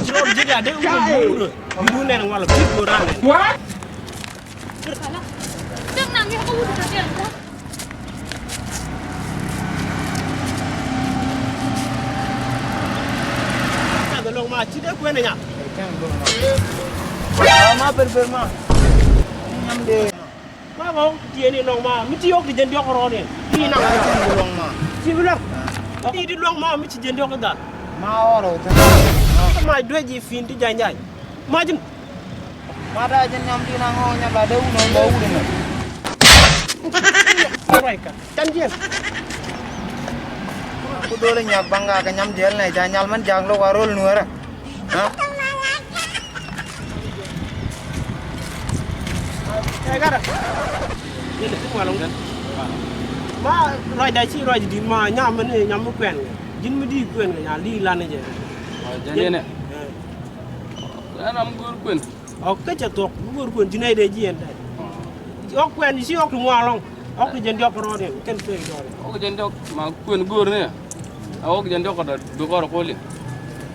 Siro jadi ada udah neng malah big orang. What? Jangan nangis aku udah kerja. Ada long ma cide ko nenya. Ma berberma. Nyam de. Ma ko tieni long ma mi ti yok di jënd yok ronen. Ni na Long ma. ci bilang. Ni di long ma mi ci jënd yok dal. Ma oro ta. Ma doji fin di janjay. Ma jëm Ma da jen nyam di nang ho nyam da de uno bau de na. Raika. Tan jen. Ku dole nyak bangga ka nyam jel ne janyal man jang lo warol nuara. Ha? Ay gara. Ni le ko long dan. Ma roy da ci roy di ma nyam ne nyam mu kwen. Jin mu di kwen nga li lan je. Jadi ne. Anam gur kun. O ka ca tok bu gor kon jinay de jien da. Ok kwen si ok mo long. Ok jënd yok ronen ken fey do. O jendok ma kun gur ne. O jendok da du ko ko li.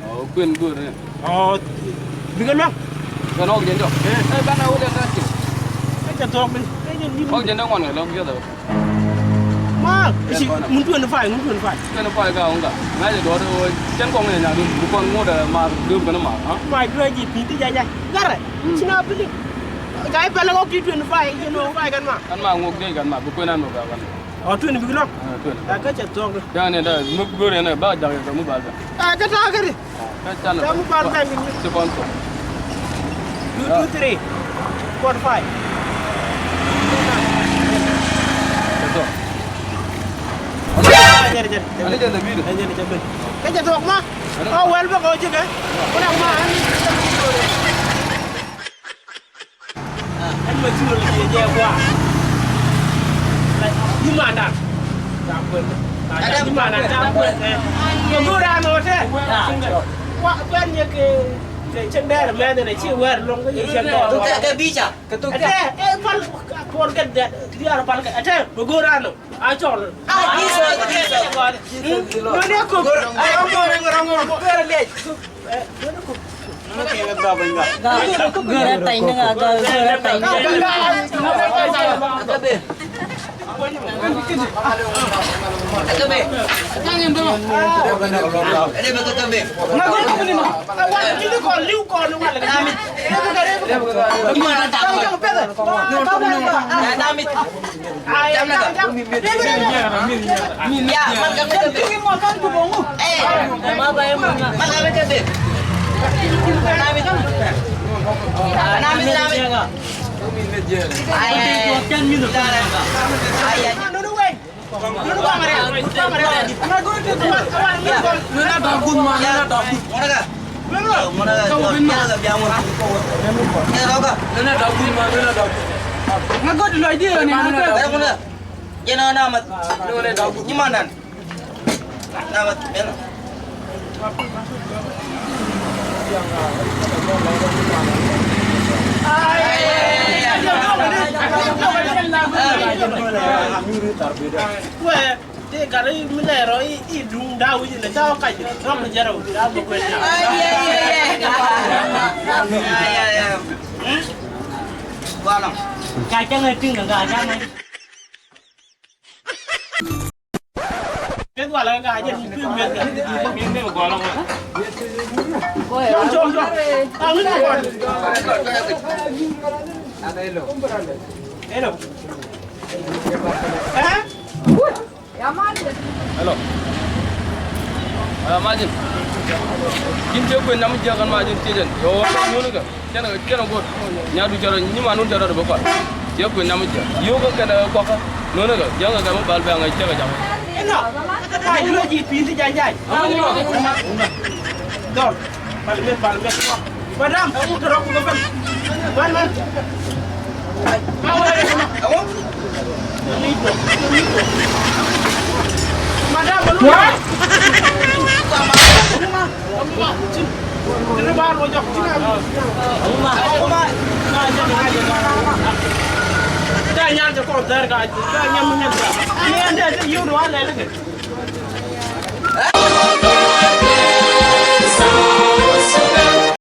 O kun gur ne. Oh, bi nga long. Kan o jendok. Bana o jendok. Ka ca tok ni. Ni O jendok ngon lo gitu. ma si mun tuan fai mun tuan fai. Kan apa ga onga. Ngai do do jen ko ne na du kon mo da ma du kan ma. Ha. Mai dua ji pi ti jaja. Gara. Sina beli. Gai pala ko ti tuan fai, you know fai kan ma. Kan ma ngok de kan ma bu ko na no ga kan. Oh, tuan bi long. Tun. Da ka ca tok. Ya ne da mu gur ne ba da ga mu ba da. Ah, ka ta gari. Ka tan. Da mu ba ba ni. Se kon ko. 2 2 3 4 5. Betul. Jadi jadi. Ani da biru. Jadi jadi. Ka ca tok ma. Oh, well ba ko juga. Kuna ma an. An ma ciwo le je kwa. Ni ma da. Da pun. Ada di mana da pun. Ko gura no te. Wa ban ye ke chân đe là mẹ này chịu quên luôn cái gì chân đe. Cái bi cha. Cái tu Ate, pal pon cái đe, dia ada pal cái. Ate, begoran lo. Acol. Ah, iso. Mana aku? Orang begoran le. Gara tay na nga, gara tay na. Katabi. Tangin mo. Ano ba katabi? Nagon ko ni mo. Awan dito ko liw ko no wala gamit. Gimana tak? Damit. Ay, Ya, makan katabi. mo kan ko bongo. Mabay mo. Makan katabi. Damit. Damit. Ay, Dulu we. Dulu ba mare? Nagon ko to awan ni ko. Nuna dagun ma, nuna dagun. Mana ka? Mana ka? Kau bin ma ka biang mo. Nuna ka? Nuna dagun ma, nuna dagun. Nagon lo idea ni ano ka? Ay, muna. Yan ang namat. Nuna dagun. Gimana? Namat, yan. Weh, dia kalau menero i dung dah uji le jauh kaj, orang menjaro dah bukan. Ya. Wala. Kacang itu enggak ada. Cái gọi là gà nhân cứ miền Miếng này có lòng rồi. Chôm. Tao biết rồi. Hello. Hả? Hello. Majin. Kin je ko nam je kan majin tijen. Yo no ga. Kana go. Nya du jaro ni manu jaro do ko. Je ko nam je. Yo ko kana ko ka. No ga. Janga ga mo bal ba ngai che ga jam. Enak. Hai dua ji pi si jai. Dor. Palme. Padam, aku terok ko kan. Man. Awak. Itu. Madam, belum. What? Ini baru mojok sini. Dah nyar je kau terka. Dah nyam nyam. Ini ada you dua lagi.